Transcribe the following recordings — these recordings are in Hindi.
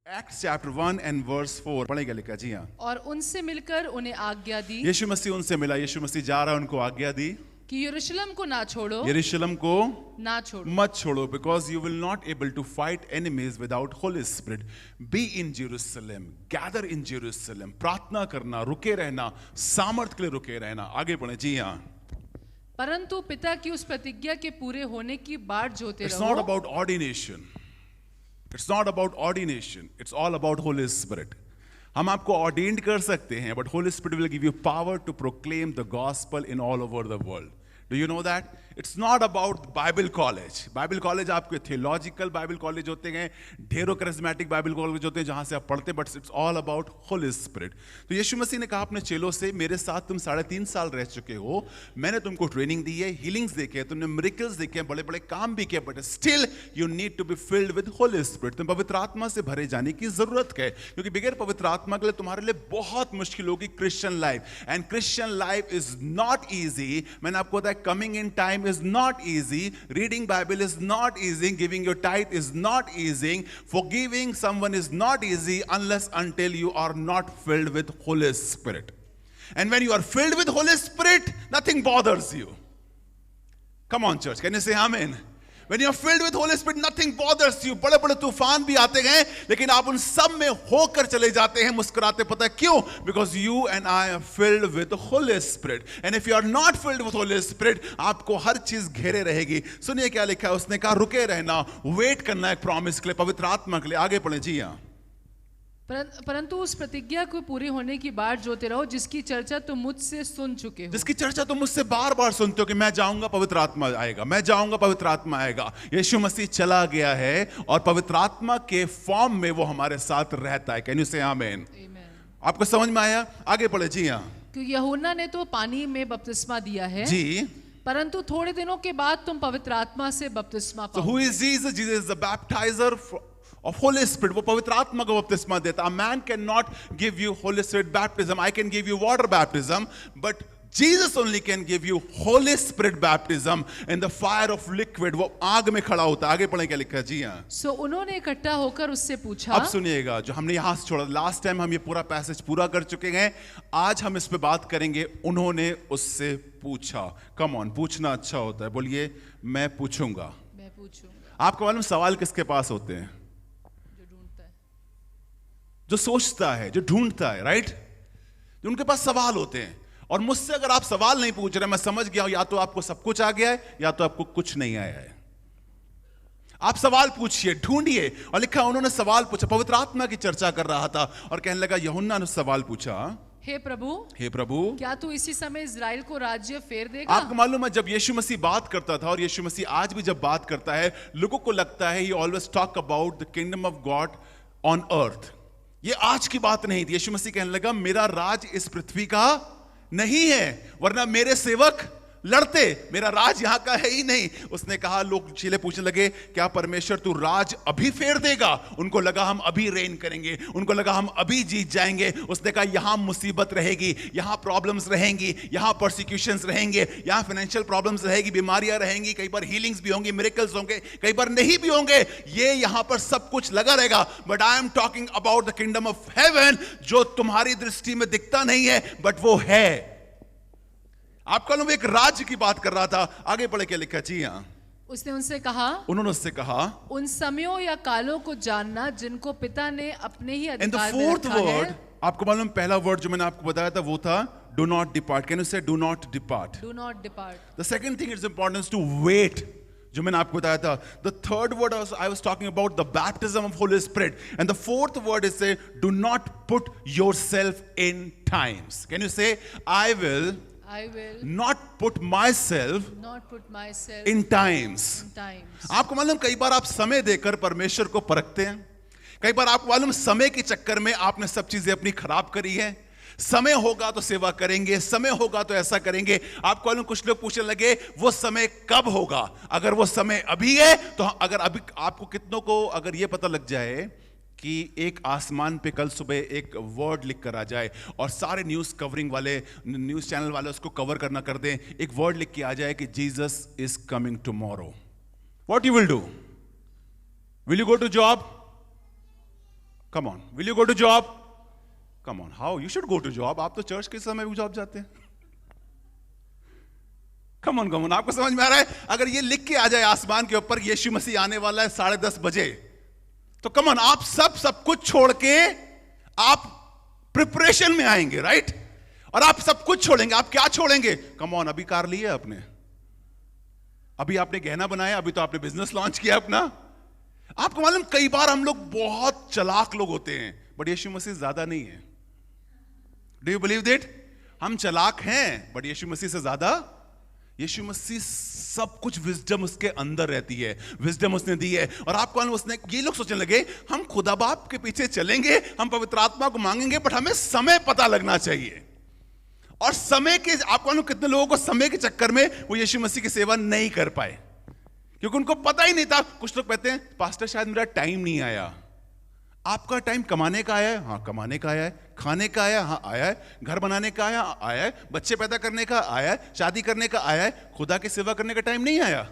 Acts chapter 1 and verse 4 पढ़ेगा लिखा जी हाँ। और उनसे मिलकर उन्हें आज्ञा दी यीशु मसीह उनसे मिला, यीशु मसीह जा रहा है, उनको आज्ञा दी कि यरूशलेम को ना छोड़ो, यरूशलेम को ना छोड़ो। मत छोड़ो, because you will not able to fight enemies without Holy Spirit. Be in Jerusalem, gather in Jerusalem, प्रार्थना करना, रुके रहना, सामर्थ्य के लिए रुके रहना। आगे पढ़े जी हाँ। परंतु पिता की उस प्रतिज्ञा के पूरे होने की बाट जोते It's not रहो। about ordination. It's not about ordination. It's all about Holy Spirit. हम आपको ordained कर सकते हैं, but Holy Spirit will give you power to proclaim the gospel in all over the world. Do you know that? It's not about Bible college. Bible college आपके theological Bible college होते हैं, ढेरों charismatic Bible college होते हैं जहाँ से आप पढ़ते हैं, but it's all about Holy Spirit. तो यीशु मसीह ने कहा अपने चेलों से, मेरे साथ तुम 3.5 साल रह चुके हो, मैंने तुमको ट्रेनिंग दी है, हीलिंग्स देखे हैं, तुमने मिरेकल्स देखे हैं, बड़े बड़े काम भी किए, but still you need to be filled with Holy Spirit. तुम पवित्र आत्मा से भरे जाने की जरूरत है, क्योंकि बगैर पवित्र आत्मा के लिए तुम्हारे लिए बहुत मुश्किल होगी Christian life, and Christian life is not easy. मैंने आपको बताया coming in time is not easy, reading Bible is not easy, giving your tithe is not easy, forgiving someone is not easy unless until you are not filled with Holy Spirit. And when you are filled with Holy Spirit, nothing bothers you. Come on church, can you say amen? When you are filled with Holy Spirit, nothing bothers you. बड़े बड़े तूफान भी आते हैं, लेकिन आप उन सब में होकर चले जाते हैं मुस्कुराते. पता है क्यों? Because you and I are filled with the Holy Spirit. And if you are not filled with Holy Spirit, आपको हर चीज घेरे रहेगी. सुनिए क्या लिखा है, उसने कहा रुके रहना, वेट करना एक प्रॉमिस के लिए, पवित्र आत्मा के लिए. आगे पढ़े जी हाँ. परंतु उस प्रतिज्ञा को पूरी होने की बाट जोते रहो, जिसकी चर्चा तुम मुझसे सुन चुके हो। जिसकी चर्चा तुम मुझसे बार बार सुनते हो कि मैं जाऊंगा पवित्र आत्मा आएगा, मैं जाऊंगा पवित्र आत्मा आएगा. यीशु मसीह चला गया है और पवित्र आत्मा के फॉर्म में वो हमारे साथ रहता है. कैन यू से आमेन? आपको समझ में आया? आगे पढ़े जी हाँ. क्योंकि यूहन्ना ने तो पानी में बपतिस्मा दिया है जी, परंतु थोड़े दिनों के बाद तुम पवित्र आत्मा से बपतिस्मा So who is Jesus? Jesus is the baptizer of Holy Spirit. वो पवित्र आत्मा को बपतिस्मा देता. A man cannot give you Holy Spirit baptism. I can give you water baptism, but Jesus only can give you Holy Spirit baptism in the fire of liquid. वो आग में खड़ा होता है. आगे पढ़े क्या लिखा है जी हाँ. सो उन्होंने इकट्ठा होकर उससे पूछा. अब सुनिएगा, जो हमने यहाँ से छोड़ा, लास्ट टाइम हम ये पूरा पैसेज पूरा कर चुके हैं, आज हम इस पे बात करेंगे. उन्होंने उससे पूछा. कम ऑन, पूछना अच्छा होता है. बोलिए मैं पूछूंगा. मैं पूछूंगा. आपको मालूम सवाल किसके पास होते हैं? जो ढूंढता है, जो सोचता है, जो ढूंढता है, राइट? उनके पास सवाल होते हैं. और मुझसे अगर आप सवाल नहीं पूछ रहे, मैं समझ गया हूं, या तो आपको सब कुछ आ गया है या तो आपको कुछ नहीं आया है. आप सवाल पूछिए, ढूंढिए. और लिखा उन्होंने सवाल पूछा. पवित्र आत्मा की चर्चा कर रहा था और कहने लगा, यूहन्ना ने सवाल पूछा, हे प्रभु, क्या तू इसी समय इजराइल को राज्य फेर देगा? आपको मालूम है जब यीशु मसीह बात करता था, और यीशु मसीह आज भी जब बात करता है, लोगों को लगता है ही always talk about the kingdom of God on earth. ये आज की बात नहीं थी. यीशु मसीह कहने लगा, मेरा राज इस पृथ्वी का नहीं है, वरना मेरे सेवक लड़ते. मेरा राज यहां का है ही नहीं. उसने कहा, लोग चेले पूछने लगे, क्या परमेश्वर तू राज अभी फेर देगा? उनको लगा हम अभी रेन करेंगे, उनको लगा हम अभी जीत जाएंगे. उसने कहा, यहां मुसीबत रहेगी, यहां प्रॉब्लम्स रहेंगी, यहां प्रोसिक्यूशंस रहेंगे, यहां फाइनेंशियल प्रॉब्लम्स रहेगी, बीमारियां रहेंगी, कई बार हीलिंग्स भी होंगी, मिरेकल्स होंगे, कई बार नहीं भी होंगे. ये यहां पर सब कुछ लगा रहेगा. But I am talking about the kingdom of haven, जो तुम्हारी दृष्टि में दिखता नहीं है, बट वो है. आपका लोग एक राज्य की बात कर रहा था. आगे पढ़े क्या लिखा जी हाँ. उसने उनसे कहा, उन्होंने उससे कहा, उन समयों या कालों को जानना जिनको पिता ने अपने ही इन द अधिकार में फोर्थ रखा वर्ड, है. आपको मालूम पहला वर्ड जो मैंने आपको बताया था वो था do not depart. Can you say do not depart? Do not depart. The second thing is importance to wait, जो मैंने आपको बताया था. The third word I was talking about the baptism of holy spirit, and the fourth word is say do not put yourself in times. Can you say I will not put myself in times. आपको मालूम कई बार आप समय देकर परमेश्वर को परखते हैं. कई बार आपको मालूम समय के चक्कर में आपने सब चीजें अपनी खराब करी है. समय होगा तो सेवा करेंगे, समय होगा तो ऐसा करेंगे. आपको मालूम कुछ लोग पूछने लगे, वो समय कब होगा? अगर वो समय अभी है तो अगर अभी आपको कितनों को अगर ये पता लग जाए कि एक आसमान पे कल सुबह एक वर्ड लिख कर आ जाए और सारे न्यूज़ कवरिंग वाले, न्यूज़ चैनल वाले उसको कवर करना कर दें, एक वर्ड लिख के आ जाए कि Jesus is coming tomorrow, what you will do? Will you go to job? Come on, will you go to job? Come on, how you should go to job? आप तो चर्च के समय भी जॉब जाते हैं। कम ऑन, आपको समझ में आ रहा है? अगर ये लिख के आ जाए आसमान के ऊपर यीशु मसीह आने वाला है 10:30 बजे, तो कम ऑन, आप सब कुछ छोड़ के आप प्रिपरेशन में आएंगे, राइट? और आप सब कुछ छोड़ेंगे। आप क्या छोड़ेंगे? कम ऑन, अभी कार ली है आपने, अभी आपने गहना बनाया, अभी तो आपने बिजनेस लॉन्च किया अपना। आपको मालूम, कई बार हम लोग बहुत चालाक लोग होते हैं, बट यीशु मसीह ज्यादा नहीं है। Do you believe that? हम चालाक हैं, बट यीशु मसीह से ज्यादा। यीशु मसीह सब कुछ विजडम उसके अंदर रहती है, विजडम उसने दी है। और आपको मालूम, उसने, ये लोग सोचने लगे हम खुदा बाप के पीछे चलेंगे, हम पवित्र आत्मा को मांगेंगे, बट हमें समय पता लगना चाहिए। और समय के, आपको मालूम कितने लोगों को समय के चक्कर में वो यीशु मसीह की सेवा नहीं कर पाए, क्योंकि उनको पता ही नहीं था। कुछ लोग कहते हैं पास्टर शायद मेरा टाइम नहीं आया। आपका टाइम कमाने का आया है? हाँ कमाने का आया है। खाने का आया? हाँ आया है। घर बनाने का आया है। बच्चे पैदा करने का आया है। शादी करने का आया है। खुदा की सेवा करने का टाइम नहीं आया।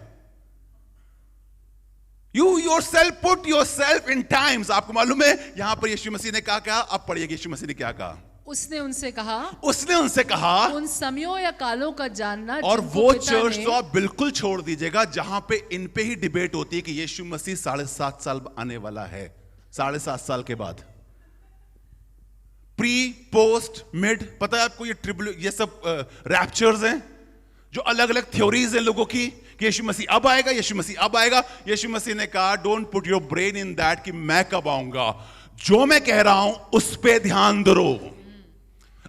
You yourself put yourself in times। आपको मालूम है यहां पर यीशु मसीह ने क्या? अब पढ़िए यीशु मसीह ने क्या कहा। उसने उनसे कहा उन समयों या कालों का जानना। और वो चर्च तो आप बिल्कुल छोड़ दीजिएगा जहां पे इन पे ही डिबेट होती है कि यीशु मसीह 7.5 साल आने वाला है। 7.5 साल के बाद, प्री, पोस्ट, मिड, पता है आपको ये सब रैप्चर्स हैं, जो अलग अलग थ्योरीज हैं लोगों की कि यीशु मसीह अब आएगा, यीशु मसीह अब आएगा। यीशु मसीह ने कहा don't put your brain in that कि मैं कब आऊंगा, जो मैं कह रहा हूं उस पे ध्यान दो।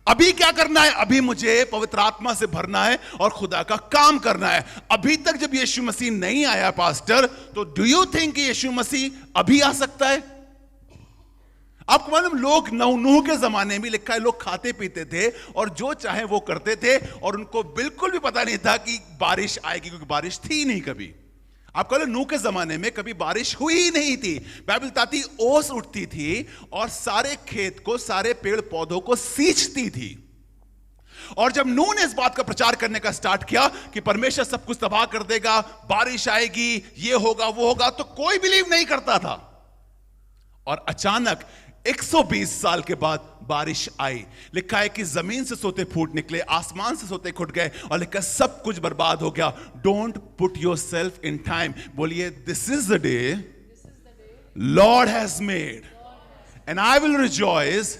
अभी क्या करना है? अभी मुझे पवित्र आत्मा से भरना है और खुदा का काम करना है। अभी तक जब यीशु मसीह नहीं आया पास्टर, तो डू यू थिंक यीशु मसीह अभी आ सकता है? आपको मालूम, लोग नूह के जमाने में लिखा है, लोग खाते पीते थे और जो चाहे वो करते थे, और उनको बिल्कुल भी पता नहीं था कि बारिश आएगी, क्योंकि बारिश थी नहीं कभी। आपको मालूम, नूह के जमाने में कभी बारिश हुई ही नहीं थी। बाइबल बताती ओस उठती थी और सारे खेत को, सारे पेड़ पौधों को सींचती थी। और जब नूह ने इस बात का प्रचार करने का स्टार्ट किया कि परमेश्वर सब कुछ तबाह कर देगा, बारिश आएगी, ये होगा वो होगा, तो कोई बिलीव नहीं करता था। और अचानक 120 साल के बाद बारिश आई। लिखा है कि जमीन से सोते फूट निकले, आसमान से सोते खुट गए, और लिखा सब कुछ बर्बाद हो गया। Don't put your self in time. बोलिए this is the day Lord has made and I will rejoice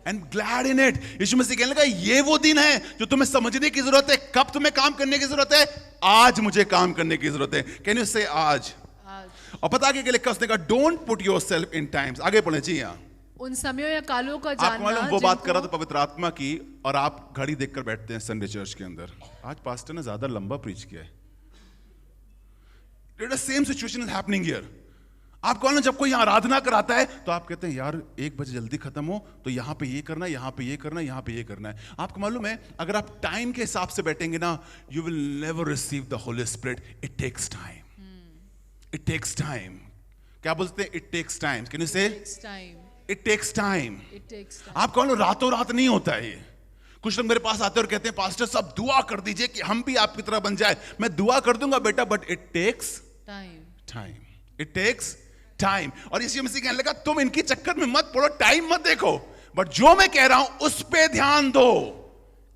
and glad in it. Yeshu Masih कहने लगा ये वो दिन है जो तुम्हें समझने की जरूरत है। कब तुम्हें काम करने की जरूरत है? आज मुझे काम करने की जरूरत है। कैन यू से आज? और पता क्या लिखा उसने कहा don't put your self in times. आगे पढ़े जी। यहाँ उन समयों या कालों का जानना। आप मालूम वो बात कर रहा था पवित्र आत्मा की, और आप घड़ी देखकर बैठते हैं संडे चर्च के अंदर। आज पास्टर ने ज्यादा लंबा प्रीच किया है। The same situation is happening here. आपको मालूम, जब कोई यहाँ आराधना कराता है तो आप कहते हैं यार 1 बजे जल्दी खत्म हो, तो यहाँ पे ये करना है, यहाँ पे ये करना है, यहाँ पे ये करना है। आपको मालूम है अगर आप टाइम के हिसाब से बैठेंगे ना, you will never receive the Holy Spirit. It takes time. It takes time. क्या बोलते हैं? It takes time. Can you say it takes time? आपको मालूम रातों रात नहीं होता है ये। कुछ लोग मेरे पास आते और कहते हैं पास्टर साहब दुआ कर दीजिए कि हम भी आपकी तरह बन जाए। मैं दुआ कर दूंगा बेटा, but it takes time. It takes time. और यीशु मसीह कहने लगा तुम इनकी चक्कर में मत पड़ो, टाइम मत देखो, बट जो मैं कह रहा हूं उस पे ध्यान दो।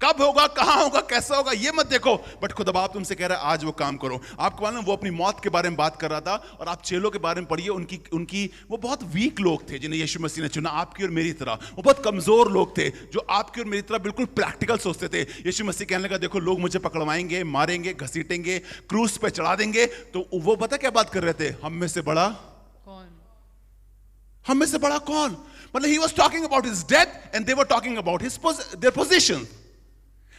कब होगा, कहां होगा, कैसा होगा, ये मत देखो, बट खुदा बाप तुमसे कह रहा है आज वो काम करो। आपको मालूम वो अपनी मौत के बारे में बात कर रहा था, और आप चेलों के बारे में पढ़िए। उनकी वो बहुत वीक लोग थे जिन्हें यीशु मसीह ने चुना, आपकी और मेरी तरह। वो बहुत कमजोर लोग थे जो आपकी और मेरी तरह बिल्कुल प्रैक्टिकल सोचते थे। यीशु मसीह कहने लगा देखो लोग मुझे पकड़वाएंगे, मारेंगे, घसीटेंगे, क्रूस पे चढ़ा देंगे, तो वो पता क्या बात कर रहे थे? हम में से बड़ा कौन? हम में से बड़ा कौन? मतलब ही was talking about his death and they were talking about his their position.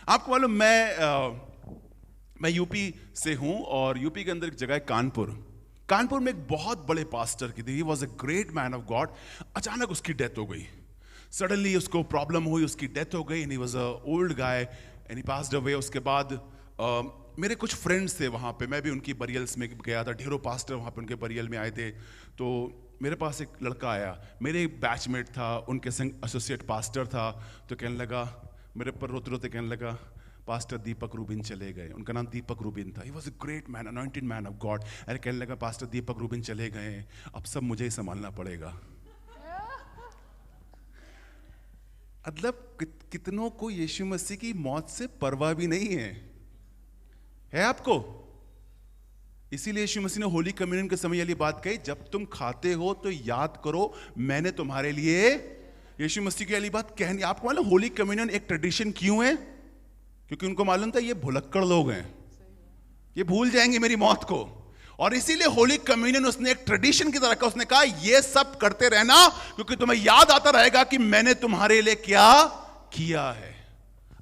आपको मालूम मैं यूपी से हूं, और यूपी के अंदर एक जगह है कानपुर में एक बहुत बड़े पास्टर की थी। He was a great man of God. अचानक उसकी डेथ हो गई। सडनली उसको प्रॉब्लम हुई, उसकी डेथ हो गई। And he was a old guy and he passed away. उसके बाद मेरे कुछ फ्रेंड्स थे वहाँ पे, मैं भी उनकी बरियल्स में गया था। ढेरों पास्टर वहाँ पे उनके बरियल में आए थे। तो मेरे पास एक लड़का आया, मेरे बैचमेट था, उनके संग एसोसिएट पास्टर था। तो कहने लगा, मेरे पर रोते रोते कहने लगा पास्टर दीपक रूबिन चले गए। उनका नाम दीपक रूबिन था। He was a great man, anointed man of God. अरे कहने लगा पास्टर दीपक रूबिन चले गए, अब सब मुझे ही संभालना पड़ेगा। मतलब कितनों को यीशु मसीह की मौत से परवाह भी नहीं है आपको? इसीलिए यीशु मसीह ने होली कम्युनियन के समय वाली बात कही, जब तुम खाते हो तो याद करो मैंने तुम्हारे लिए। यीशु मसीह की वाली बात कहनी। आपको मालूम होली कम्युनियन एक ट्रेडिशन क्यों है? क्योंकि उनको मालूम था ये भुलक्कड़ लोग हैं, ये भूल जाएंगे मेरी मौत को, और इसीलिए होली कम्युनियन उसने एक ट्रेडिशन की तरह का, उसने कहा ये सब करते रहना क्योंकि तुम्हें याद आता रहेगा कि मैंने तुम्हारे लिए क्या किया है।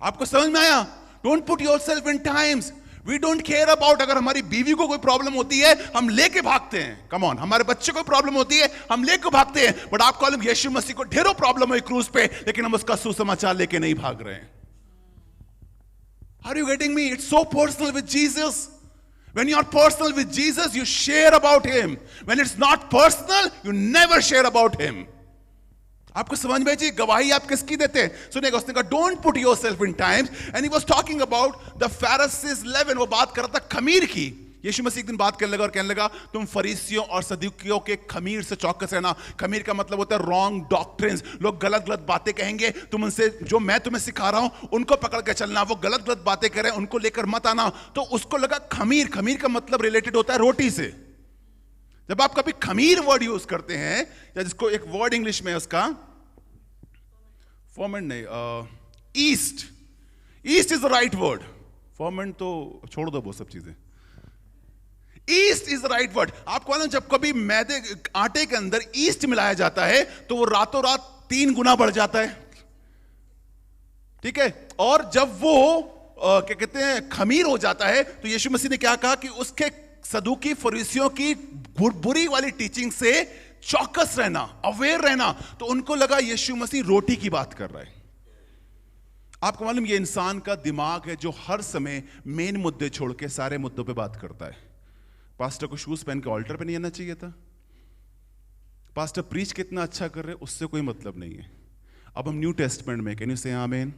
आपको समझ में आया? Don't put yourself in times. We don't care about, अगर हमारी बीवी को कोई प्रॉब्लम होती है हम लेके भागते हैं, कम ऑन, हमारे बच्चे को प्रॉब्लम होती है हम लेके भागते हैं, बट आपको मालूम यीशु मसीह को ढेरों प्रॉब्लम है क्रूज पे, लेकिन हम उसका सुसमाचार लेके नहीं भाग रहे हैं। Are you getting me? It's so personal with Jesus. When you are personal with Jesus, you share about him. When it's not personal, you never share about him. आपको समझ में जी गवाही आप किसकी देते हैं? सुनिएगा, उसने कहा don't put yourself in times, and he was talking about the Pharisees leaven. वो बात कर रहा था खमीर की। यीशु मसीह एक दिन बात करने लगा और कहने लगा तुम फरीसियों और सदूकियों के खमीर से चौकस रहना। खमीर का मतलब होता है रॉन्ग डॉक्ट्रिन्स। लोग गलत गलत बातें कहेंगे, तुम उनसे जो मैं तुम्हें सिखा रहा हूं उनको पकड़ के चलना। वो गलत गलत बातें करें उनको लेकर मत आना। तो उसको लगा खमीर, खमीर का मतलब रिलेटेड होता है रोटी से। जब आप कभी खमीर वर्ड यूज करते हैं, या जिसको एक वर्ड इंग्लिश में उसका फॉर्मेंट नहीं, yeast, yeast is the right word, ferment तो छोड़ दो वो सब चीजें, yeast is the right word. आपको मालूम जब कभी मैदे आटे के अंदर ईस्ट मिलाया जाता है तो वो रातों रात 3 गुना बढ़ जाता है, ठीक है। और जब वो क्या कहते हैं खमीर हो जाता है, तो यीशु मसीह ने क्या कहा कि उसके सदूकी फरीसियों की बुरी वाली टीचिंग से चौकस रहना, अवेयर रहना। तो उनको लगा यीशु मसीह रोटी की बात कर रहा है। आपको मालूम ये इंसान का दिमाग है जो हर समय मेन मुद्दे छोड़ के सारे मुद्दों पे बात करता है। पास्टर को शूज पहन के ऑल्टर पे नहीं आना चाहिए था। पास्टर प्रीच कितना अच्छा कर रहे उससे कोई मतलब नहीं है। अब हम न्यू टेस्टमेंट में, कैन यू से आमीन?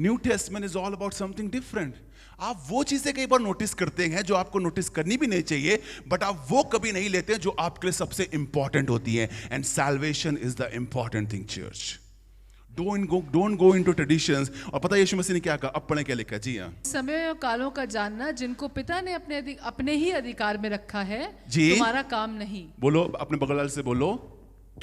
New testament is all about something different. आप वो चीजें कई बार नोटिस करते हैं जो आपको नोटिस करनी भी नहीं चाहिए, बट आप वो कभी नहीं लेते हैं जो आपके लिए सबसे इंपॉर्टेंट होती है। And salvation is the important thing church. Don't go into traditions। और पता है यीशु मसीह ने क्या कहा? अब पढ़े क्या लिखा? जी हाँ, समय और कालों का जानना जिनको पिता ने अपने ही अधिकार में रखा है, जी तुम्हारा काम नहीं। बोलो अपने बगल वाले से, बोलो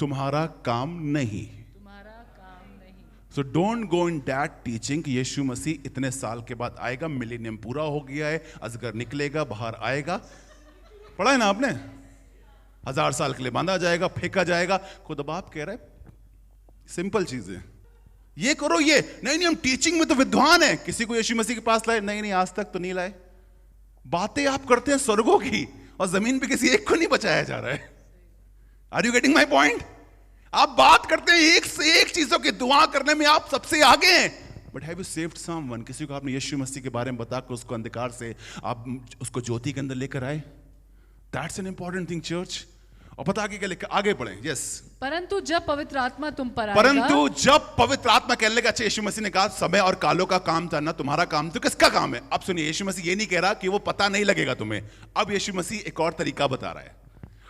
तुम्हारा काम नहीं। तुम्हारा काम नहीं। So don't go in that teaching कि यीशु मसीह इतने साल के बाद आएगा, मिलेनियम पूरा हो गया है, अजगर निकलेगा, बाहर आएगा। पढ़ा है ना आपने? 1000 साल के लिए बांधा जाएगा, फेंका जाएगा। खुद बाप कह रहा है सिंपल चीजें, ये करो ये नहीं, हम टीचिंग में तो विद्वान है। किसी को यीशु मसीह के पास लाए? नहीं, आज तक तो नहीं लाए। बातें आप करते हैं स्वर्गों की, और जमीन पे किसी एक को नहीं बचाया जा रहा है। Are you getting my point? आप बात करते हैं एक से एक चीजों की, दुआ करने में आप सबसे आगे हैं, but have you saved someone? किसी को आपने यीशु मसीह के बारे में बताकर उसको अंधकार से आप उसको ज्योति के अंदर लेकर आए? That's an important thing church. और पता आगे क्या लिखा? आगे पढ़ें। यस। परंतु जब पवित्र आत्मा तुम पर आएगा, परंतु जब पवित्र आत्मा कहने लगा, अच्छा यीशु मसीह ने कहा समय और कालों का काम था ना, तुम्हारा काम तो किसका काम है? अब सुनिए, यीशु मसीह ये नहीं कह रहा कि वो पता नहीं लगेगा तुम्हें। अब यीशु मसीह एक और तरीका बता रहा है।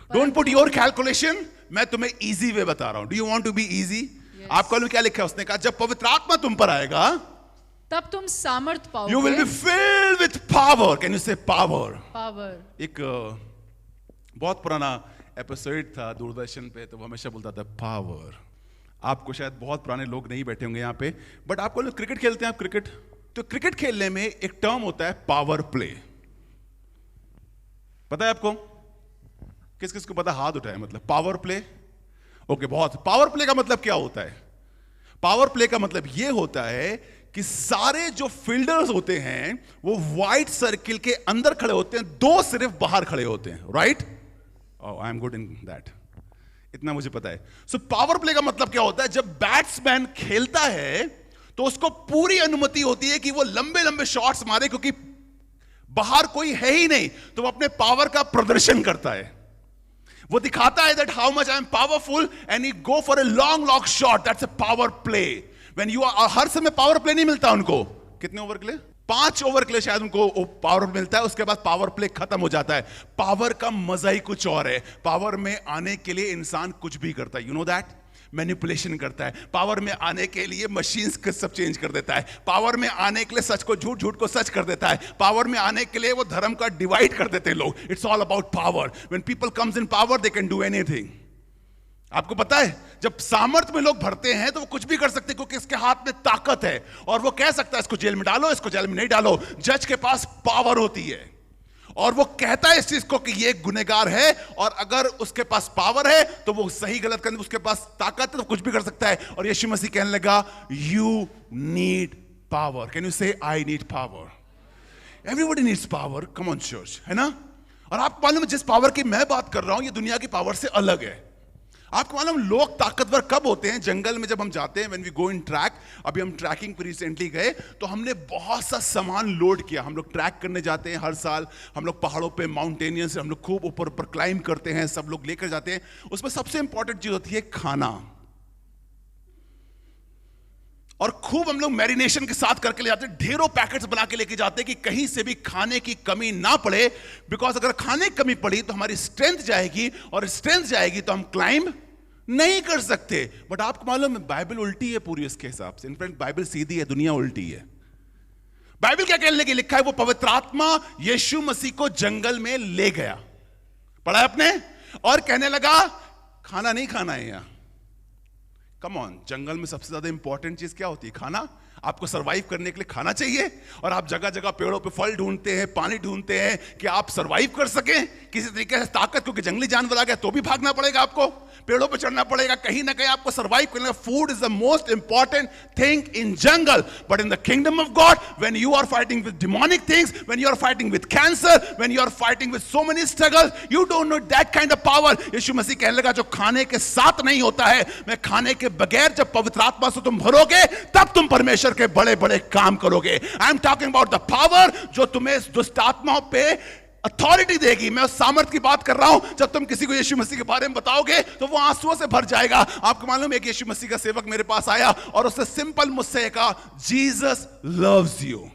डोंट पुट योर कैलकुलेशन, मैं तुम्हें इजी वे बता रहा हूं। Do you want to be easy? आपको क्या लिखा है? उसने कहा जब पवित्र आत्मा तुम पर आएगा तब तुम सामर्थ पाओगे। You will be filled with power. Can you से पावर? पावर। एक बहुत पुराना एपिसोड था दूरदर्शन पे, तो वो हमेशा बोलता था पावर। आपको शायद बहुत पुराने लोग नहीं बैठे होंगे यहाँ पे, बट आपको लोग क्रिकेट खेलते हैं, आप क्रिकेट, तो क्रिकेट खेलने में एक टर्म होता है पावर प्ले। पता है आपको? किस किस को पता? हाथ उठाए। मतलब पावर प्ले, ओके बहुत। पावर प्ले का मतलब क्या होता है? पावर प्ले का मतलब यह होता है कि सारे जो फील्डर्स होते हैं वो व्हाइट सर्किल के अंदर खड़े होते हैं, 2 सिर्फ बाहर खड़े होते हैं, right? I am good in that, इतना मुझे पता है। सो पावर प्ले का मतलब क्या होता है? जब बैट्समैन खेलता है तो उसको पूरी अनुमति होती है कि वो लंबे लंबे शॉट्स मारे, क्योंकि बाहर कोई है ही नहीं, तो वो अपने पावर का प्रदर्शन करता है। वो दिखाता है that how much I am powerful, and he go for a long shot. That's a power play. When you are, हर समय पावर प्ले नहीं मिलता उनको। कितने ओवर के लिए? 5 ओवर के लिए शायद उनको पावर मिलता है, उसके बाद पावर प्ले खत्म हो जाता है। पावर का मजा ही कुछ और है। पावर में आने के लिए इंसान कुछ भी करता है, यू नो दैट। मैनिपुलेशन करता है। पावर में आने के लिए मशीन्स के सब चेंज कर देता है। पावर में आने के लिए सच को झूठ, झूठ को सच कर देता है। पावर में आने के लिए वो धर्म का डिवाइड कर देते हैं लोग। It's all about power. When people comes in power they can do anything. आपको पता है जब सामर्थ में लोग भरते हैं तो वो कुछ भी कर सकते हैं, क्योंकि इसके हाथ में ताकत है और वो कह सकता है इसको जेल में डालो, इसको जेल में नहीं डालो। जज के पास पावर होती है और वो कहता है इस चीज को कि ये गुनहगार है, और अगर उसके पास पावर है तो वो सही गलत करने, उसके पास ताकत है तो कुछ भी कर सकता है। और यीशु मसीह कहने लगा you need power. Can you say I need power? Everybody needs power. Come on church, है ना? और आपको मालूम है जिस पावर की मैं बात कर रहा हूं ये दुनिया की पावर से अलग है। आपको मालूम लोग ताकतवर कब होते हैं? जंगल में जब हम जाते हैं, when we go in track. अभी हम ट्रैकिंग पर रिसेंटली गए तो हमने बहुत सा सामान लोड किया। हम लोग ट्रैक करने जाते हैं हर साल, हम लोग पहाड़ों पे माउंटेनियंस, हम लोग खूब ऊपर ऊपर क्लाइंब करते हैं, सब लोग लेकर जाते हैं। उसमें सबसे इंपॉर्टेंट चीज होती है खाना, और खूब हम लोग मैरिनेशन के साथ करके ले जाते हैं। ढेरों पैकेट्स बना के लेके जाते हैं कि कहीं से भी खाने की कमी ना पड़े, बिकॉज अगर खाने की कमी पड़ी तो हमारी स्ट्रेंथ जाएगी, और स्ट्रेंथ जाएगी तो हम क्लाइंब नहीं कर सकते। बट आपको मालूम है बाइबल उल्टी है पूरी इसके हिसाब से। इनफैक्ट बाइबल सीधी है, दुनिया उल्टी है। बाइबल क्या कहने लगी? लिखा है वो पवित्र आत्मा यीशु मसीह को जंगल में ले गया, पढ़ा है आपने, और कहने लगा खाना नहीं खाना है यहां। कम ऑन, जंगल में सबसे ज्यादा इंपॉर्टेंट चीज क्या होती है? खाना। आपको सरवाइव करने के लिए खाना चाहिए, और आप जगह जगह पेड़ों पे फल ढूंढते हैं, पानी ढूंढते हैं कि आप सरवाइव कर सकें किसी तरीके से। ताकत, क्योंकि जंगली जानवर आ गया तो भी भागना पड़ेगा आपको, पेड़ों पे चढ़ना पड़ेगा, कहीं ना कहीं आपको सरवाइव करना। Food is the most important thing in jungle. But in the kingdom of God, when you are fighting with demonic things, when you are fighting with cancer, when you are fighting with so many struggles, you don't know that kind of power. Yeshu Masih कहने लगा जो खाने के साथ नहीं होता है, मैं खाने के बगैर जब पवित्र आत्मा से तुम भरोगे तब तुम परमेश्वर के बड़े बड़े काम करोगे। I am talking about the power जो तुम्हें दुष्ट आत्माओं पे अथॉरिटी देगी। मैं उस सामर्थ की बात कर रहा हूं। जब तुम किसी को यीशु मसीह के बारे में बताओगे तो वो आंसुओं से भर जाएगा। आपको मालूम है एक यीशु मसीह का सेवक मेरे पास आया और उसने सिंपल मुझसे कहा जीसस लव्स यू।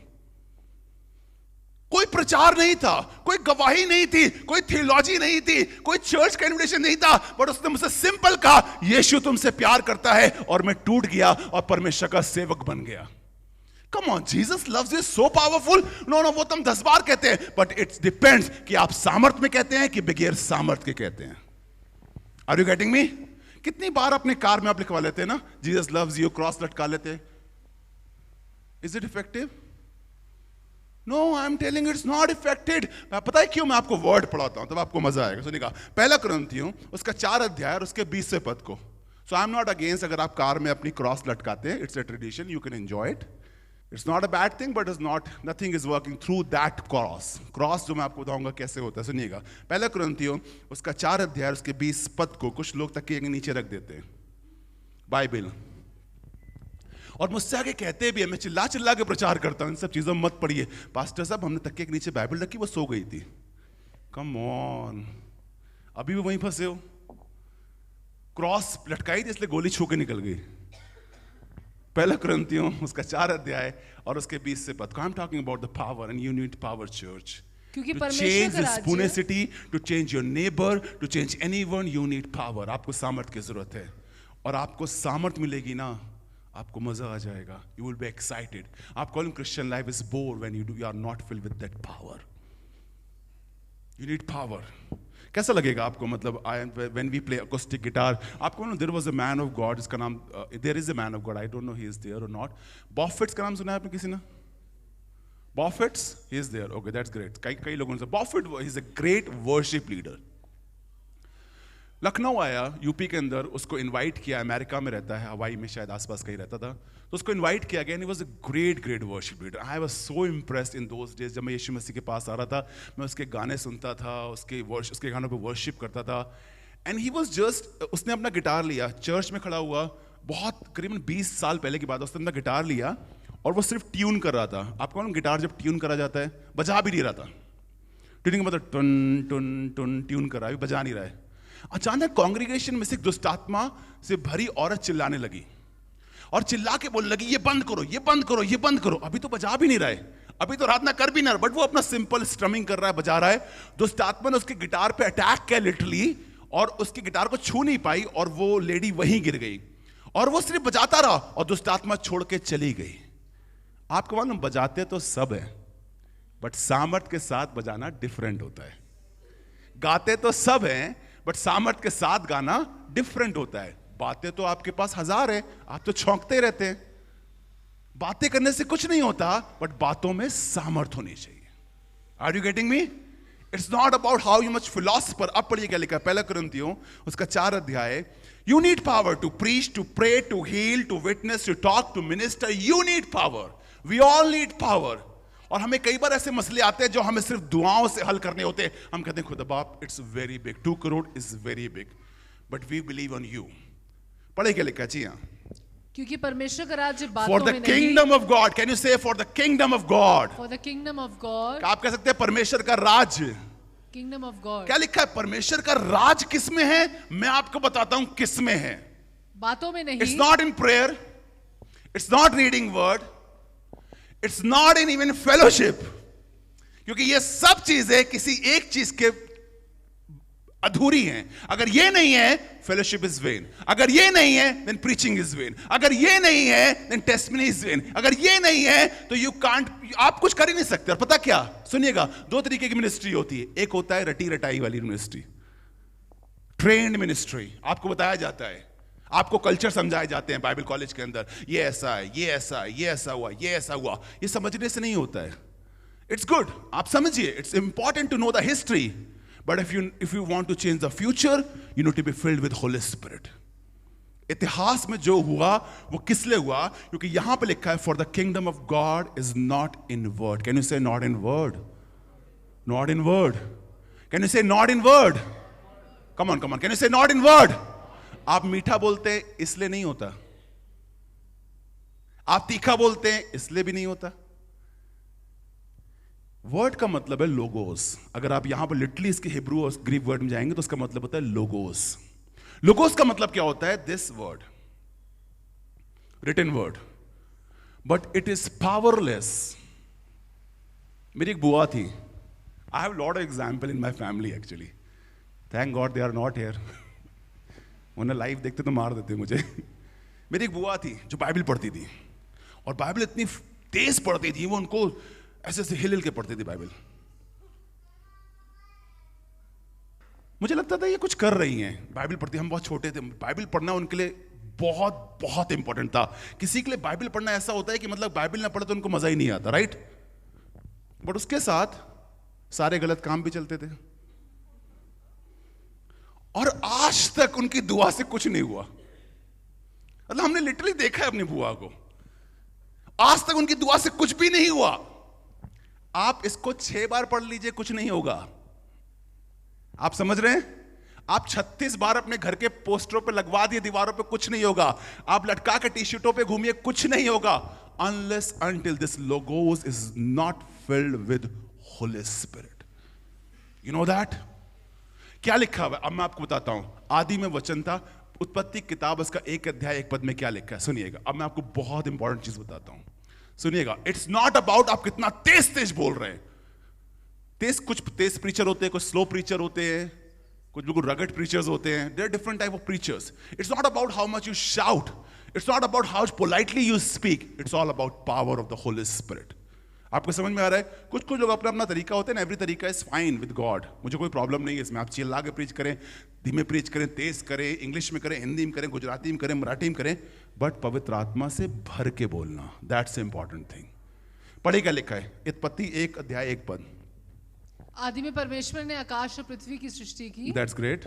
कोई प्रचार नहीं था, कोई गवाही नहीं थी, कोई थियोलॉजी नहीं थी, कोई चर्च का इन्विटेशन नहीं था, बट उसने मुझसे सिंपल कहा यीशु तुमसे प्यार करता है, और मैं टूट गया और परमेश्वर का सेवक बन गया। Come on, Jesus loves you so powerful. No, वो तो हम 10 बार कहते हैं, but it depends कि आप सामर्थ में कहते हैं कि बगैर सामर्थ के कहते हैं। Are you getting me? कितनी बार अपने कार में आप लिखवा लेते हैं ना Jesus loves you, क्रॉस लटका लेते हैं। Is it effective? No, I'm telling you it's not effective. पता है क्यों? मैं आपको वर्ड पढ़ाता हूं तब आपको मजा आएगा। सुनिएगा, पहला कुरिन्थियों उसका 4 अध्याय और उसके 20 पद को। So I'm not against अगर आप कार में अपनी क्रॉस लटकाते हैं, it's a tradition, you can enjoy it. It's not a bad thing, but it's not, nothing is working through that cross. Cross जो मैं आपको बताऊंगा कैसे होता है, सुनिएगा। पहला कुरिन्थियों उसका 4 अध्याय उसके 20 पद को कुछ लोग तकिए के नीचे रख देते हैं बाइबल, और मुझसे आगे कहते भी है, मैं चिल्ला चिल्ला के प्रचार करता हूं इन सब चीजों में मत पढ़िए। पास्टर साहब हमने तकिए के नीचे बाइबल रखी, वो सो गई थी। कम ऑन, अभी भी वहीं फंसे हो। क्रॉस लटकाई थी इसलिए गोली छू के निकल गई। पहला कुरिन्थियों उसका 4 अध्याय और उसके 20 पद को। I am talking about the power and you need power church, क्योंकि to परमेश्वर change का this राज्य, punicity, to change your neighbor, to change anyone, you need power. आपको सामर्थ की जरूरत है, और आपको सामर्थ मिलेगी ना आपको मजा आ जाएगा। You will be excited. आप calling Christian life is bored when you are not filled with that power. You need power. कैसा लगेगा आपको? मतलब when we play acoustic guitar, आपको ना there was a man of God, इसका नाम there is a man of God, I don't know he is there or not. Buffett का नाम सुना है आपने किसी ने? Buffett, he is there. Okay, that's great. कई लोगों ने Buffett, he is a great worship leader. Lucknow आया यूपी के अंदर, उसको इनवाइट किया, अमेरिका में रहता है, हवाई में शायद आसपास कहीं रहता था, तो उसको इनवाइट किया गया। He was a great worship leader. I was so impressed in those days. जब मैं यीशु मसीह के पास आ रहा था, मैं उसके गाने सुनता था, उसके गानों पे वर्शिप करता था। एंड ही वाज जस्ट, उसने अपना गिटार लिया, चर्च में खड़ा हुआ, बहुत करीबन 20 साल पहले की बात है, उसने अपना गिटार लिया और वो सिर्फ ट्यून कर रहा था। आपको मालूम गिटार जब ट्यून करा जाता है, बजा भी नहीं रहा था। ट्यूनिंग मतलब टन टन टन ट्यून कर रहा है, बजा नहीं रहा है। अचानक कांग्रेगेशन में से एक दुष्ट आत्मा से भरी औरत चिल्लाने लगी और चिल्ला के बोलने लगी, ये बंद करो, ये बंद करो, ये बंद करो। अभी तो बजा भी नहीं रहा है, अभी तो आराधना कर भी नहीं रहा, बट वो अपना सिंपल स्ट्रमिंग कर रहा है, बजा रहा है। दुष्ट आत्मा ने उसके गिटार पे अटैक किया लिटरली, और उसके गिटार को छू नहीं पाई और वो लेडी वहीं गिर गई। और वो सिर्फ बजाता रहा और दुष्ट आत्मा छोड़ के चली गई। आपको मालूम, बजाते तो सब है, बट सामर्थ के साथ बजाना डिफरेंट होता है। गाते तो सब हैं, बट सामर्थ के साथ गाना डिफरेंट होता है। बातें तो आपके पास 1000 है, आप तो छौंकते रहते हैं। बातें करने से कुछ नहीं होता, बट बातों में सामर्थ होनी चाहिए। Are you getting me? It's not about how you much philosopher. अब पढ़िए क्या लिखा है, पहला कुरिन्थियों उसका 4 अध्याय। You need power to preach, to pray, to heal, to witness, to talk, to minister. You need power, we all need power. और हमें कई बार ऐसे मसले आते हैं जो हमें सिर्फ दुआओं से हल करने होते हैं। हम कहते हैं खुदा बाप, it's very big, 2 crore is very big, but we believe on you. पढ़े क्या लिखा? जी हाँ, क्योंकि परमेश्वर का राज्य फॉर बातों द में नहीं, kingdom of God. Can you say for the kingdom of God? For the kingdom of God, आप कह सकते हैं परमेश्वर का राज्य। Kingdom of God. क्या लिखा है? परमेश्वर का राज किस में है? मैं आपको बताता हूं किस में है। बातों में नहीं, it's not in prayer, it's not reading word, it's not in even fellowship. क्योंकि ये सब चीजें किसी एक चीज के अधूरी हैं। अगर ये नहीं है, फेलोशिप इज वेन। अगर ये नहीं है, देन प्रीचिंग इज वेन। अगर ये नहीं है, देन टेस्टमनी इज वेन। अगर ये नहीं है, तो यू कांट, आप कुछ कर ही नहीं सकते। और पता क्या, सुनिएगा, 2 तरीके की मिनिस्ट्री होती है। एक होता है रटी रटाई वाली मिनिस्ट्री, ट्रेंड मिनिस्ट्री। आपको बताया जाता है, आपको कल्चर समझाए जाते हैं बाइबल कॉलेज के अंदर, ये ऐसा है, ये ऐसा है, ये ऐसा हुआ, ये ऐसा हुआ। ये समझने से नहीं होता है। इट्स गुड, आप समझिए, it's important to know the history, but if you want to change the future, you need to be filled with Holi Spirit. इतिहास में जो हुआ वो किस लिए हुआ? क्योंकि यहां पे लिखा है, for the kingdom of God is not in word. Can you say not in word? Not in word. Can you say not in word? Come on, can you say not in word? आप मीठा बोलते हैं इसलिए नहीं होता, आप तीखा बोलते हैं इसलिए भी नहीं होता। वर्ड का मतलब है लोगोस। अगर आप यहां पर लिटरली इसके हिब्रू और ग्रीक वर्ड में जाएंगे तो उसका मतलब होता है लोगोस। लोगोस का मतलब क्या होता है? This word, written word, but it is powerless. मेरी एक बुआ थी, I have lot of example in my family actually, thank God they are not here. उन्हें लाइव देखते तो मार देते मुझे। मेरी एक बुआ थी जो बाइबल पढ़ती थी, और बाइबल इतनी तेज पढ़ती थी, वो उनको ऐसे ऐसे हिल हिल के पढ़ती थी बाइबल। मुझे लगता था ये कुछ कर रही हैं, बाइबल पढ़ती। हम बहुत छोटे थे, बाइबल पढ़ना उनके लिए बहुत बहुत इंपॉर्टेंट था। किसी के लिए बाइबल पढ़ना ऐसा होता है कि मतलब बाइबल ना पढ़े तो उनको मजा ही नहीं आता, राइट? बट उसके साथ सारे गलत काम भी चलते थे, और आज तक उनकी दुआ से कुछ नहीं हुआ। मतलब हमने लिटरली देखा है अपनी बुआ को, आज तक उनकी दुआ से कुछ भी नहीं हुआ। आप इसको 6 बार पढ़ लीजिए, कुछ नहीं होगा। आप समझ रहे हैं? आप 36 बार अपने घर के पोस्टरों पे लगवा दिए, दीवारों पे, कुछ नहीं होगा। आप लटका के टी शर्टों पे घूमिए, कुछ नहीं होगा। Unless until this logos is not filled with Holi spirit. You know that? क्या लिखा हुआ है? अब मैं आपको बताता हूं। आदि में वचन था, उत्पत्ति किताब उसका 1 अध्याय 1 पद में क्या लिखा है, सुनिएगा। अब मैं आपको बहुत इंपॉर्टेंट चीज बताता हूं, सुनिएगा। इट्स नॉट अबाउट आप कितना तेज तेज बोल रहे हैं। कुछ तेज प्रीचर होते हैं, कुछ स्लो प्रीचर होते हैं, कुछ बिल्कुल रगड प्रीचर्स होते हैं। There are different type of preachers. It's not about how much you shout, it's not about how politely you speak, it's all about power of the Holy Spirit. आपको समझ में आ रहा है? कुछ कुछ लोग अपना अपना तरीका होते हैं ना, एवरी तरीका इज फाइन विद गॉड। मुझे कोई प्रॉब्लम नहीं है इसमें। आप चिल्ला के प्रीच करें, धीमे प्रीच करें, तेज करें, इंग्लिश में करें, हिंदी में करें, गुजराती में करें, मराठी में करें, बट पवित्र आत्मा से भर के बोलना, दैट्स इंपॉर्टेंट थिंग। पढ़े क्या लिखा है? उत्पत्ति 1 अध्याय 1 पद। आदि में परमेश्वर ने आकाश और पृथ्वी की सृष्टि की, दैट्स ग्रेट।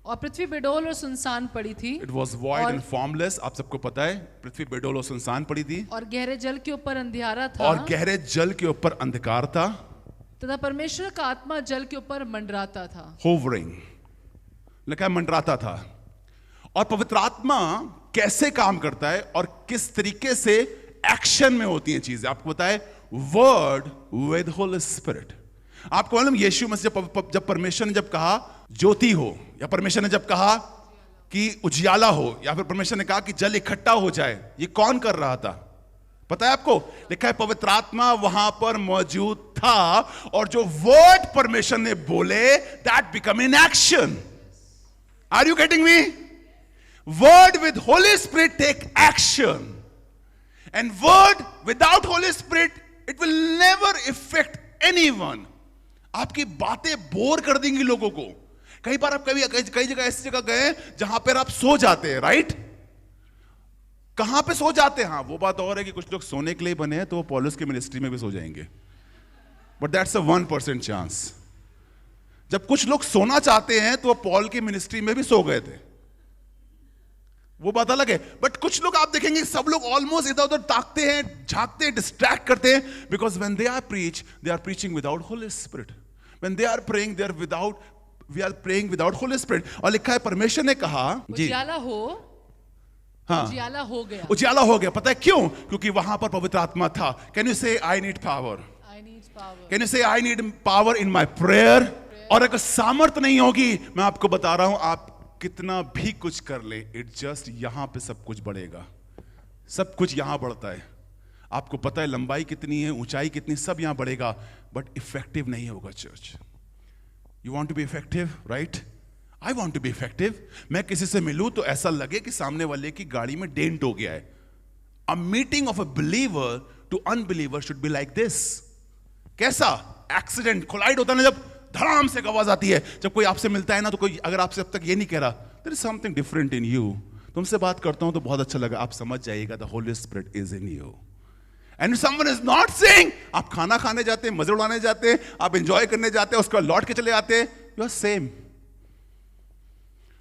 और पृथ्वी बेडौल और सुनसान पड़ी थी। It was void and formless. आप सबको पता है पृथ्वी बेडौल और सुनसान पड़ी थी, और गहरे जल के ऊपर अंधियारा था, और गहरे जल के ऊपर अंधकार था, तथा परमेश्वर का आत्मा जल के ऊपर मंडराता था। होवरिंग लिखा है, मंडराता था। और पवित्र आत्मा कैसे काम करता है और किस तरीके से एक्शन में होती हैं चीजें, आपको पता है? Word with Holi Spirit. आपको मालूम, यीशु मसीह जब परमेश्वर ने जब कहा ज्योति हो, या परमेश्वर ने जब कहा कि उजियाला हो, या फिर परमेश्वर ने कहा कि जल इकट्ठा हो जाए, ये कौन कर रहा था? पता है आपको? लिखा है पवित्र आत्मा वहां पर मौजूद था, और जो वर्ड परमेश्वर ने बोले that become in action. Are you getting me? Word with Holy Spirit take action. And word without Holy Spirit, it will never affect anyone. आपकी बातें बोर कर देंगी लोगों को. कई बार आप कई जगह ऐसी जगह गए जहां पर आप सो जाते हैं, राइट? कहां पे सो जाते हैं? हाँ, वो बात और है कि कुछ लोग सोने के लिए बने हैं तो वो पौलुस की मिनिस्ट्री में भी सो जाएंगे. But that's a 1% chance. जब कुछ लोग सोना चाहते हैं तो वो पॉल की मिनिस्ट्री में भी सो गए थे. वो बात अलग है. बट कुछ लोग आप देखेंगे सब लोग ऑलमोस्ट इधर उधर ताकते हैं, झांकते हैं, डिस्ट्रैक्ट करते हैं, because when they are preaching without Holy Spirit. When they are praying they are without, we are praying without Holy Spirit. और लिखा है परमेश्वर ने कहा जी, उजियाला हो. हाँ, उजियाला हो गया. उजियाला हो गया. पता है क्यों? क्योंकि वहां पर पवित्र आत्मा था. Can you say I need power? Can you say I need power in my prayer? और अगर सामर्थ नहीं होगी, मैं आपको बता रहा हूं, आप कितना भी कुछ कर ले, इट जस्ट यहां पे सब कुछ बढ़ेगा. सब कुछ यहां बढ़ता है. आपको पता है लंबाई कितनी है, ऊंचाई कितनी, सब यहां बढ़ेगा, बट इफेक्टिव नहीं होगा. Church, you want to be effective, right? I want to be effective. मैं किसी से मिलूं तो ऐसा लगे कि सामने वाले की गाड़ी में डेंट हो गया है. A meeting of a believer to unbeliever should be like this. कैसा? एक्सीडेंट, कोलाइड होता है ना, जब धड़ाम से आवाज आती है. जब कोई आपसे मिलता है ना, तो कोई अगर आपसे अब तक ये नहीं कह रहा there is something different in you, तुमसे बात करता हूं तो बहुत अच्छा लगा, आप समझ जाइएगा the Holy spirit is in you. And someone is not saying, आप खाना खाने जाते हैं, मजे उड़ाने जाते हैं, आप एंजॉय करने जाते हैं, उसके बाद लौट के चले आते हैं, you are same.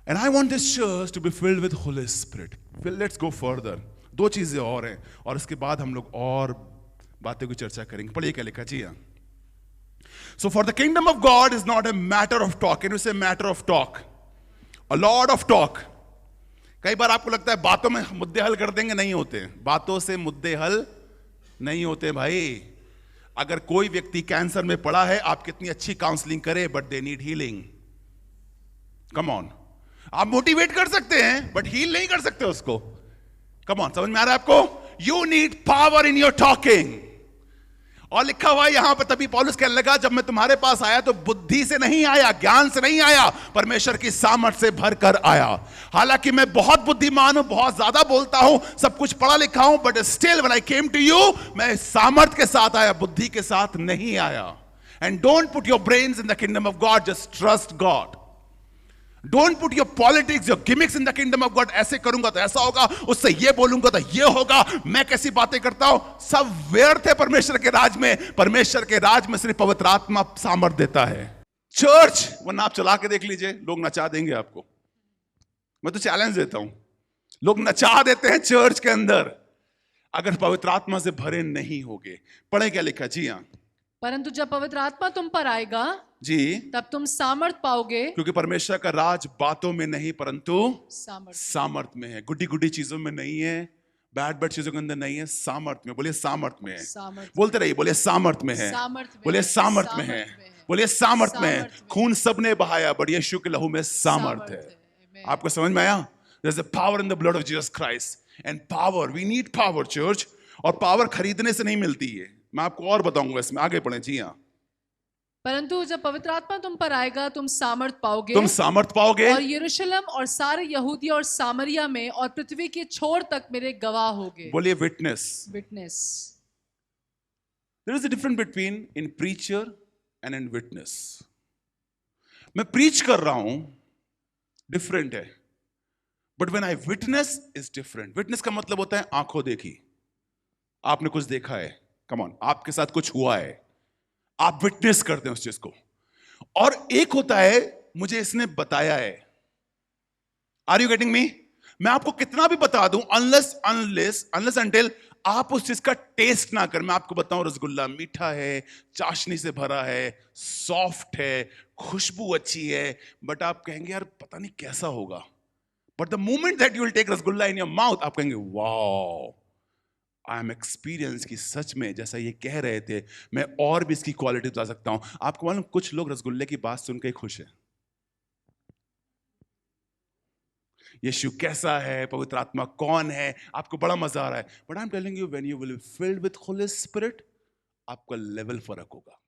And I want this church to be filled with Holi spirit. Let's go further. दो चीजें और हैं और इसके बाद हम लोग और बातें की चर्चा करेंगे. पढ़िए क्या लिखा. जी हाँ. So for the kingdom of God is not a matter of talk. Can you say matter of talk? A lot of talk. कई बार आपको लगता है बातों में मुद्दे हल कर देंगे, नहीं होते. बातों से मुद्दे हल नहीं होते भाई. अगर कोई व्यक्ति कैंसर में पड़ा है, आप कितनी अच्छी काउंसलिंग करें, but they need healing. Come on. आप मोटिवेट कर सकते हैं बट हील नहीं कर सकते उसको. कम ऑन, समझ में आ रहा है आपको? You need power in your talking. और लिखा हुआ है यहां पर, तभी पौलुस कहने लगा, जब मैं तुम्हारे पास आया तो बुद्धि से नहीं आया, ज्ञान से नहीं आया, परमेश्वर की सामर्थ से भरकर आया. हालांकि मैं बहुत बुद्धिमान हूं, बहुत ज्यादा बोलता हूं, सब कुछ पढ़ा लिखा हूं, but still when I came to you, मैं सामर्थ के साथ आया, बुद्धि के साथ नहीं आया. And don't put your brains in the kingdom of God, just trust God. Don't put your politics, your gimmicks in the kingdom of God. ऐसे करूंगा तो ऐसा होगा, उससे ये बोलूंगा तो ये होगा, मैं कैसी बातें करता हूं, सब व्यर्थ है परमेश्वर के राज में. परमेश्वर के राज में सिर्फ पवित्र आत्मा सामर्थ देता है. चर्च, वरना आप चला के देख लीजिए, लोग नचा देंगे आपको. मैं तो चैलेंज देता हूं, लोग नचा देते हैं चर्च के अंदर अगर पवित्र आत्मा से भरे नहीं होगे. पढ़े क्या लिखा. जी हाँ. परंतु जब पवित्र आत्मा तुम पर आएगा जी, तब तुम सामर्थ पाओगे. क्योंकि परमेश्वर का राज बातों में नहीं परंतु सामर्थ सामर्थ में है. गुड्डी गुड्डी चीजों में नहीं है, बैड बैड चीजों के अंदर नहीं है, सामर्थ में. बोलिए सामर्थ में है. बोलते रहिए, बोलिए सामर्थ में है. बोलिए सामर्थ में है. बोलिए सामर्थ में है. खून सबने बहाया, बट यीशु के लहू में सामर्थ है. आपको समझ में आया? There's a power in the blood of Jesus Christ. And power, we need power, church. और पावर खरीदने से नहीं मिलती है. मैं आपको और बताऊंगा इसमें, आगे पढ़ें. जी हाँ. परंतु जब पवित्र आत्मा तुम पर आएगा, तुम सामर्थ पाओगे. तुम सामर्थ पाओगे और यरूशलेम और सारे यहूदिया और सामरिया में और पृथ्वी के छोर तक मेरे गवाह होगे. बोलिए witness. Witness. There is a difference between in preacher and in witness. मैं प्रीच कर रहा हूं, डिफरेंट है, but when I witness is different. Witness का मतलब होता है आंखों देखी, आपने कुछ देखा है. कम ऑन, आपके साथ कुछ हुआ है, आप विटनेस करते हैं उस चीज को. और एक होता है मुझे इसने बताया है. Are you getting me? मैं आपको कितना भी बता दूं, अनलेस अनटिल आप उस चीज का टेस्ट ना करें. मैं आपको बताऊं, रसगुल्ला मीठा है, चाशनी से भरा है, सॉफ्ट है, खुशबू अच्छी है, बट आप कहेंगे यार पता नहीं कैसा होगा. But the moment that you will take rasgulla in your mouth, आप कहेंगे वाओ, आई एम एक्सपीरियंस की सच में जैसा ये कह रहे थे, मैं और भी इसकी क्वालिटी बता सकता हूं. आपको मालूम, कुछ लोग रसगुल्ले की बात सुनकर खुश है. यीशु कैसा है, पवित्र आत्मा कौन है, आपको बड़ा मजा आ रहा है. But I am telling you, when you will be filled with Holi spirit, आपका लेवल फर्क होगा.